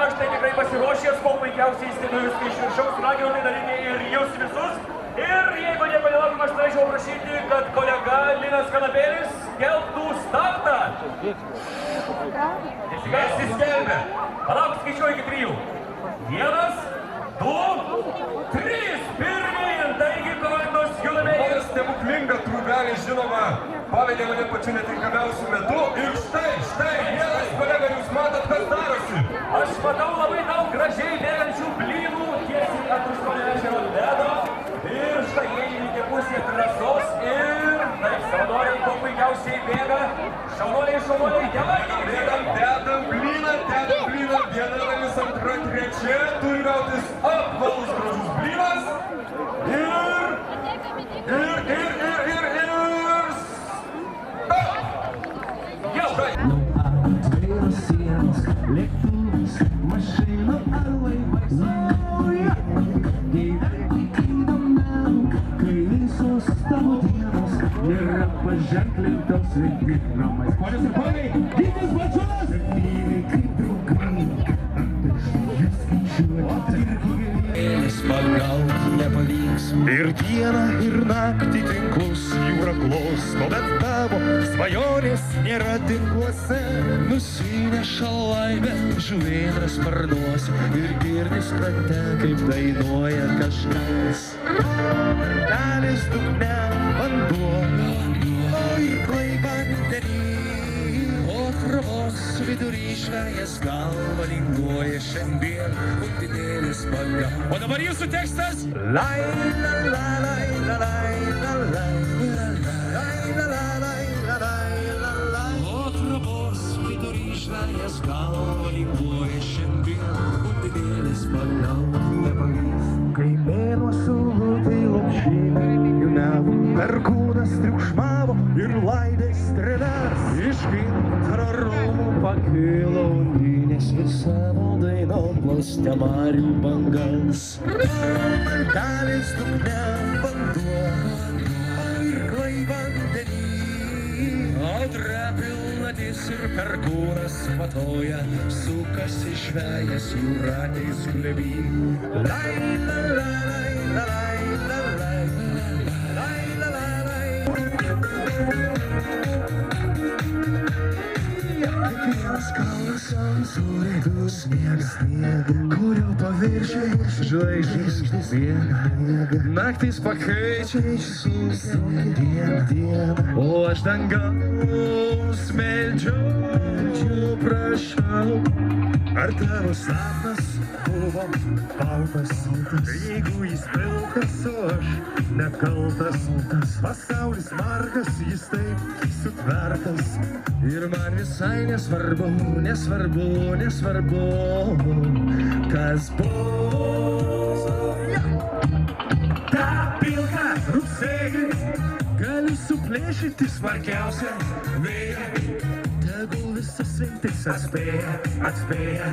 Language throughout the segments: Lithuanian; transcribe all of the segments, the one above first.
aš tai tikrai pasiruošęs, kuo puikiausiai stebiu viską iš viršaus, raginu tai daryti ir jūs visus. Ir jeigu nieko nelaukim, aš norėčiau prašyti, kad kolega Linas Kanapėlis skelbtų startą. Kas įskelbė? Palauk, skaičiuoju iki 3. 1, 2, 3. Pirmyn, taigi komandos Julimėjus. Stebuklinga trūbelė, žinoma, pavedė mane pačiu netinkamiausiu metu. Ir štai, vienas kolega, jūs matot, kas darosi. Aš matau labai daug gražiai bėgančių blynų tiesiai ant Užkonio ežero ledo. Ir štai jie įvykė pusė trasos ir taip, savanoriai kuo puikiausiai bėga. Šaunuoliai, Dedam blyną, viena dalis, antra, trečia, turi gautis apvalus gražus blynas. Nėra paženklintos vikramais. Ponios ir ponai, gytis Bačiūnas! Myli kaip draugai, jas skaičiuoti. Vėlis pagaut nepavyks. Ir dieną, ir naktį tinklus jūra klosto, bet tavo svajonės nėra tinkluose. Nusineša laimę žuvėdras sparnuose ir girdis krante, kaip dainuoja kažkas. Dalis dugne vanduo, irklai vandenį, o travos vidury žvejas galva linguoja šiandien undinėlis pagal. O dabar jūsų tekstas. Lai, la, la, lai, la, lai, la, lai, la, lai, la, la, lai, la, lai, la, lai. O travos vidury žvejas galva linguoja šiandien undinėlis pagal. Nepavys, kai mėnuo saulutei lopšinį junavo, perkūnas triukšmavo ir laidė strėles. Iš gintaro rūmų pakilo undinės ir savo dainom glostė marių bangas. Dalis dugne vanduo, irklai vandenį, audra pilnatis ir perkūnas matoja, sukasi žvejas jūratės glėby. Lai, la, la, lai, la, lai, la, lai, lai, la, la, lai. Kiekvienas kalnas ant surėtų sniegą, kurio paviršiai žvaigždės miega. Naktis pakeičia išsunkia dieną, o aš dangaus meldžiu, prašau. Ar tavo sapnas buvo baltas, jeigu jis pilkas, o aš nekaltas. Pasaulis margas, jis taip sutvertas, ir man visai nesvarbu, kas bus. Ta pilka rugsėjį galiu suplėšyti smarkiausią vėją. Tegul visas svintis atspėja,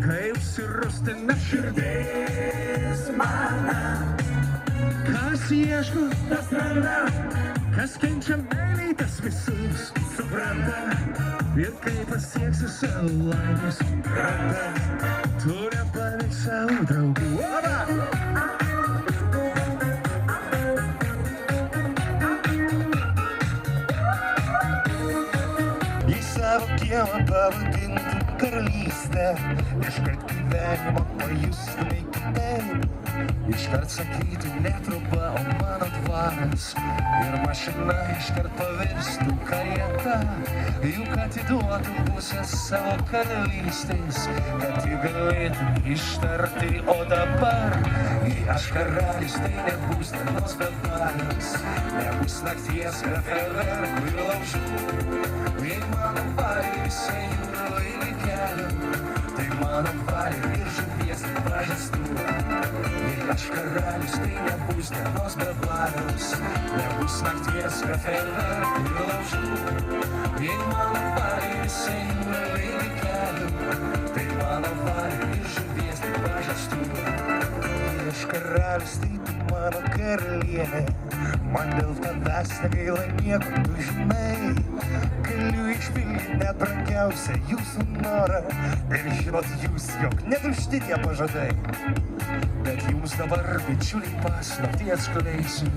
kai užsirūstina širdis mano. Kas ieško, tas randa, kas kenčia meilei, tas visus supranta. Ir kai pasieksi savo laimės krantą, tu nepalik savo draugų. Į savo kiemą pavadinti karalystę, iškart gyvenimą pajustumai kitaip. Iškart sakyti ne truba, o mano dvaras, ir mašina iškart pavirstų karieta. Juk atiduotum pusę savo karalystės, kad jį galėtum ištarti. O dabar, jei aš karalius, tai nebus dienos be valios, nebus nakties be fejerverkų ir laužų. Jei mano valiai visi jūra laimi kelią, tai mano valiai ir žuvies pražastų. Jei aš karalius, tai nebus dienos be valios, nebus nakties be fejerverkų ir laužų. Jei mano valiai visi jūra laimi kelią, tai mano valiai ir žuvies pražastų. Jei aš karalius, tai tu mano karalienė, man dėl tavęs negaila nieko, tu žinai. Galiu išpildyti net brangiausią jūsų norą. Ir žinot jūs, jog netušti tie pažadai. Bet jums dabar, bičiuliai, paslaptį atskleisiu,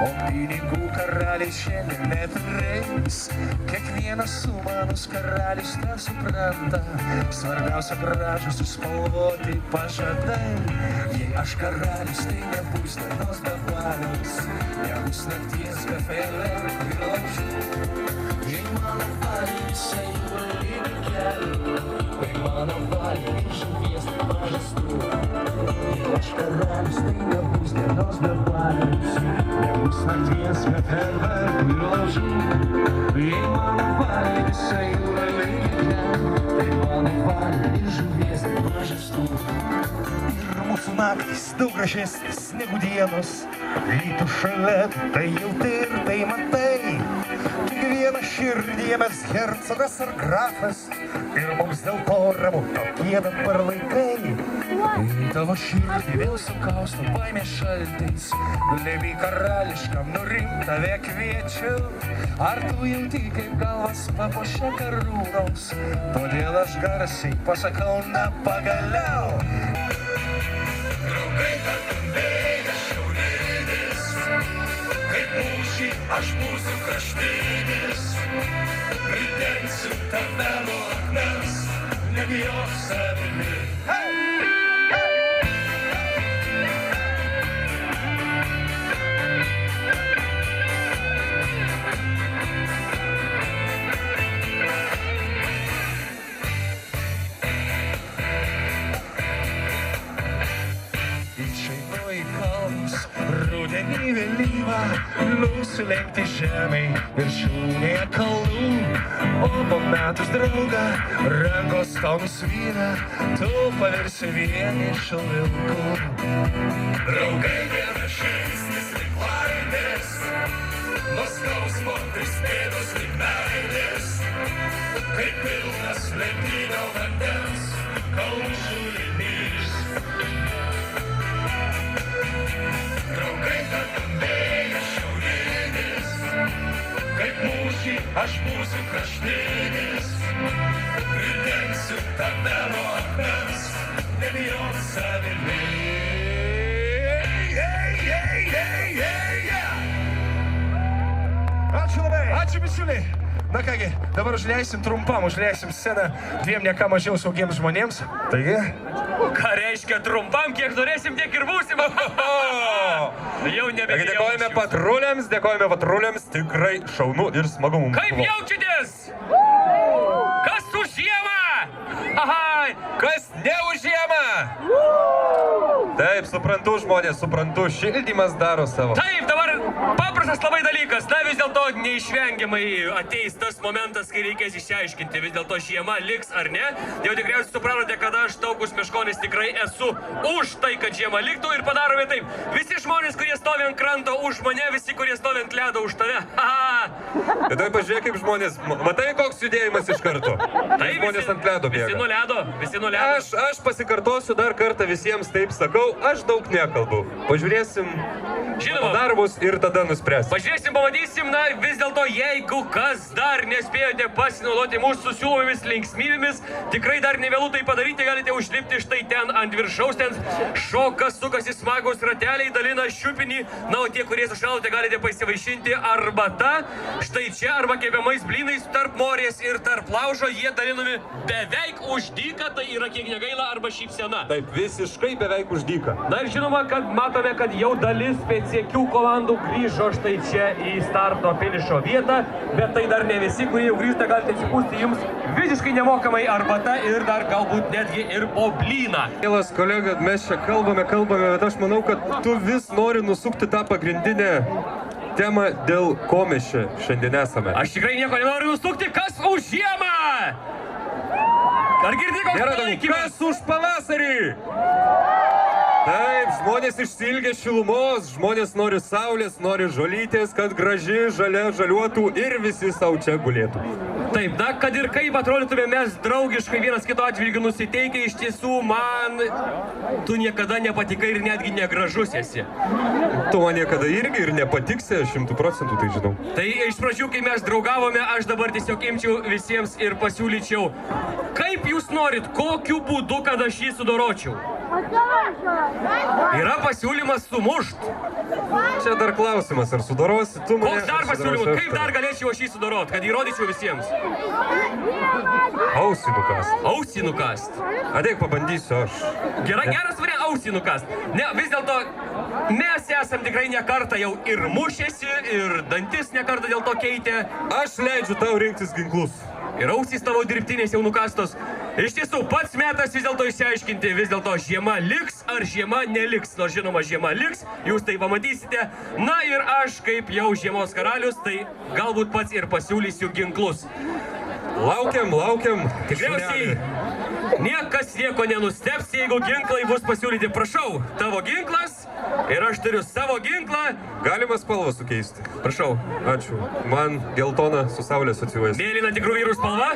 o pinigų karaliai šiandien neprireis. Kiekvienas sumanus karalius tą supranta, svarbiausia gražus spalvoti pažadai. Jei aš karalius, tai nebus dienos be valios, nebus nakties be fejerverkų ir laužų. Jei mano valiai visai jūrų kelių, tai mano valiai žuvies pažastų. Jei aš karalius, tai nebus dienos be valios, nebus nakties be fejerverkų ir laužų. Jei mano valiai visai jūrų kelių, tai mano valiai žuvies pažastų. Ir mūsų naktys daug gražesnis negu dienos, rytų šalia tai jauti ir tai matai. Kiekvieną širdį mes hercogas ar grafas, ir mums dėl to ramu tokie dabar laikai. Į tavo širdį vėl sukausto baimės šaltis, glėby karališkam nurimt tave kviečiu. Ar tu jauti, kaip galvas papuošia karūnos, todėl aš garsiai pasakau, na pagaliau. Draugai, tartumbėja šiaurinis, kaip mūšį aš būsiu kraštinis. Pridensiu tave nuo akmens, nebijok savimi. Rudenį vėlyvą, nusilenkti žemei viršūnėje kalnų, o po metus draugą rankos tau nusvyra, tu pavirsi vienišu vilku. Draugai, vienas žingsnis lyg laimės, nuo skausmo prispėdos lyg meilės, kaip pilnas ledynio vandens kalnų šulinys. Draugai, tartumbėja šiaurinis, kaip mūšį aš būsiu kraštinis. Pridensiu tave nuo akmens, nebijok savimi. Ačiū labai. Ačiū, bičiuliai. Na kągi, dabar užleisim trumpam, užleisim sceną dviem ne ką mažiau saugiems žmonėms. Taigi? Ką reiškia trumpam, kiek norėsim, tiek ir būsim. Jau nebegėjau. Dėkojame patruliams, tikrai šaunu ir smagu mums. Kaip jaučiatės? Kas užsiema? Ahai! Kas neužiema? Taip, suprantu žmonės, suprantu, šildymas daro savo. Taip, dabar paprastas labai dalykas. Na, vis dėlto neišvengiamai ateis tas momentas, kai reikės išsiaiškinti, vis dėlto žiema liks ar ne. Jau tikriausiai supratote, kad aš, Taukus Meškonis, tikrai esu už tai, kad žiema liktų, ir padarome taip. Visi žmonės, kurie stovi ant kranto už mane, visi, kurie stovi ant ledo už tave. Bet tai pažiūrėk, kaip žmonės, matai, koks judėjimas iš karto. Tai žmonės ant ledo bėga. Visi nuo ledo. Aš pasikartosiu dar kartą visiems, taip sakau, aš daug nekalbu. Pažiūrėsim darbus ir tada nuspręsim. Pažiūrėsim, pamatysim, na, vis dėlto, jeigu kas dar nespėjote pasinaudoti mūsų siūlomomis linksmybėmis, tikrai dar nevėlu tai padaryti, galite užlipti štai ten ant viršaus, ten šokas, sukasi smagus rateliai, dalina šiupinį, na, o tie, kurie sušalote, galite pasivaišinti arbata, štai čia, arba kepiamais blynais tarp morės ir tarp laužo, jie dalinami beveik už dyką, tai yra kiek negaila, arba šypsena. Taip, visiškai beveik už dyką. Na ir žinoma, kad matome, kad jau dalis pėdsiekių komandų grįžo štai čia į starto finišo vietą, bet tai dar ne visi, kurie jau grįžta, galite atsipūsti jums visiškai nemokamai arbata ir dar galbūt netgi ir po blyną. Mielas kolega, mes čia kalbame, bet aš manau, kad tu vis nori nusukti tą pagrindinę temą, dėl ko mes čia šiandien esame. Aš tikrai nieko nenoriu nusukti, kas už žiemą! Ar girdi koks palaikymas? Kas už pavasarį? Taip, žmonės išsiilgia šilumos, žmonės nori saulės, nori žolytės, kad graži žalia žaliuotų ir visi sau čia gulėtų. Taip, na, kad ir kaip atrodytume mes draugiškai vienas kito atžvilgiu nusiteikę, iš tiesų man tu niekada nepatikai ir netgi negražus esi. Tu man niekada irgi ir nepatiksi, 100% tai žinau. Tai iš pradžių, kai mes draugavome, aš dabar tiesiog imčiau visiems ir pasiūlyčiau, kaip jūs norit, kokiu būdu, kad aš jį sudoročiau. Yra pasiūlymas sumušt. Čia dar klausimas, ar sudorosi tu mane? Koks dar pasiūlymas, kaip dar galėčiau aš jį sudorot, kad įrodyčiau visiems? Ausį nukast. Ausį nukast. Ateik, pabandysiu aš. Geras variantas, ausį nukast. Ne, vis dėlto mes esam tikrai ne kartą jau ir mušėsi, ir dantis ne kartą dėl to keitė. Aš leidžiu tau rinktis ginklus. Ir ausys tavo dirbtinės jau nukastos. Iš tiesų, pats metas vis dėlto išsiaiškinti, vis dėlto žiema liks ar žiema neliks. Nors žinoma, žiema liks, jūs tai pamatysite. Na ir aš, kaip jau žiemos karalius, tai galbūt pats ir pasiūlysiu ginklus. Laukiam. Tikriausiai niekas nieko nenusteps, jeigu ginklai bus pasiūlyti. Prašau, tavo ginklas ir aš turiu savo ginklą. Galima spalvą sukeisti. Prašau. Ačiū. Man geltona su saulės atsivaizduoja. Mėlyna tikrų vyrų spalva.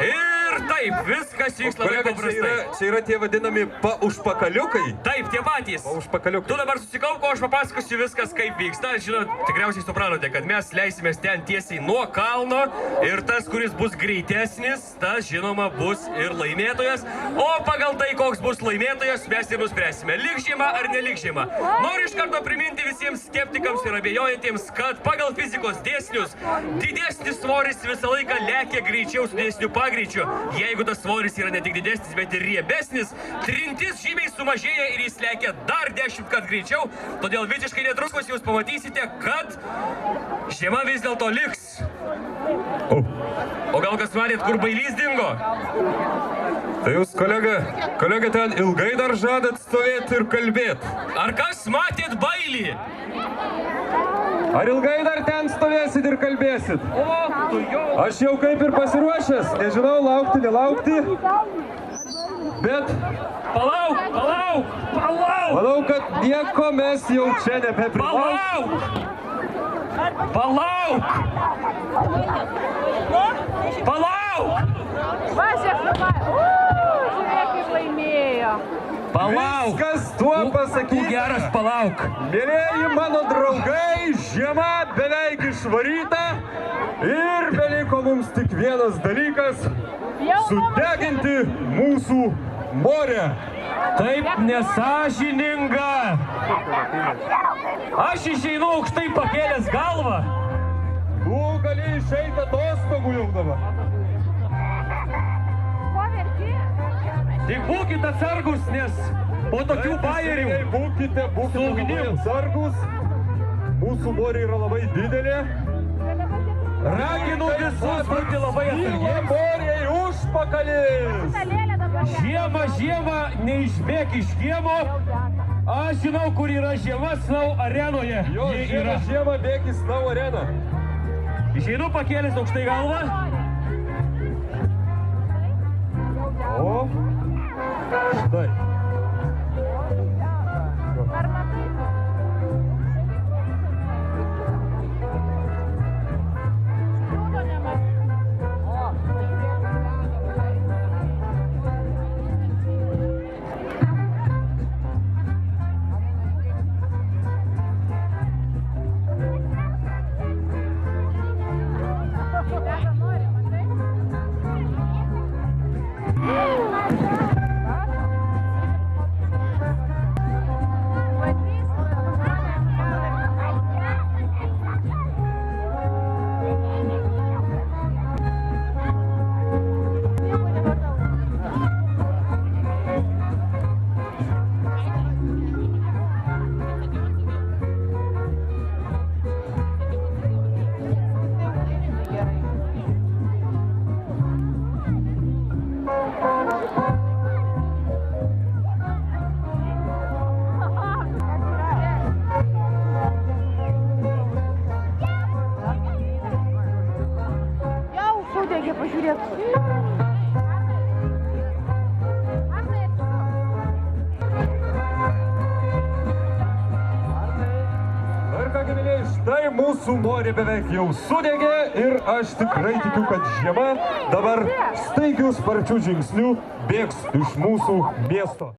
Ir taip, viskas vyks labai paprastai. Čia yra tie vadinami paužpakaliukai. Taip, tie patys. Paužpakaliukai. Tu dabar susikaupk, o aš papasakosiu viskas, kaip vyksta. Žinot, tikriausiai supratote, kad mes leisimės ten tiesiai nuo kalno ir tas, kuris bus greitesnis, tas, žinoma, bus ir laimėtojas. O pagal tai, koks bus laimėtojas, mes ir nuspręsime, liks žiema ar neliks žiema. Noriu iš karto priminti visiems skeptikams ir abejojantiems, kad pagal fizikos dėsnius didesnis svoris visą laiką lekia greičiau su didesniu pagreičiu. Jeigu tas svoris yra ne tik didesnis, bet ir riebesnis, trintis žymiai sumažėja ir jis lekia dar 10 kart greičiau. Todėl visiškai netrukus jūs pamatysite, kad žiema vis dėlto liks. O gal kas matėt, kur bailys dingo? Tai jūs, kolega, ten ilgai dar žadat stovėti ir kalbėti. Ar kas matėt bailį? Ar ilgai dar ten stovėsit ir kalbėsit? Aš jau kaip ir pasiruošęs, nežinau, laukti, nelaukti. Bet Palauk! manau, kad nieko mes jau čia nebeprilauk. Palauk! Žiūrėk, kaip laimėjo. Palauk! Viskas tuo pasakyta. Geras, palauk! Mėlėjai mano draugai, žiema beveik išvaryta ir beliko mums tik vienas dalykas – sudeginti mūsų morę. Taip nesąžininga! Aš išeinu aukštai pakėlęs galvą. Tu gali išeiti atostogų jau dabar. Ko verki? Tik būkit atsargus, nes po tokių bajerių... Būkite labai atsargus. Mūsų morė yra labai didelė. Raginu visus būti labai atsargiai. Moriai užpakalis. Žiema, neišbėk iš kiemo. Aš žinau, kur yra žiema Snow arenoje. Jo, žiema bėk į Snow areną. Išeinu pakėlęs aukštai galvą. O, štai. štai mūsų morė beveik jau sudegė ir aš tikrai tikiu, kad žiema dabar staigiu sparčiu žingsniu bėgs iš mūsų miesto.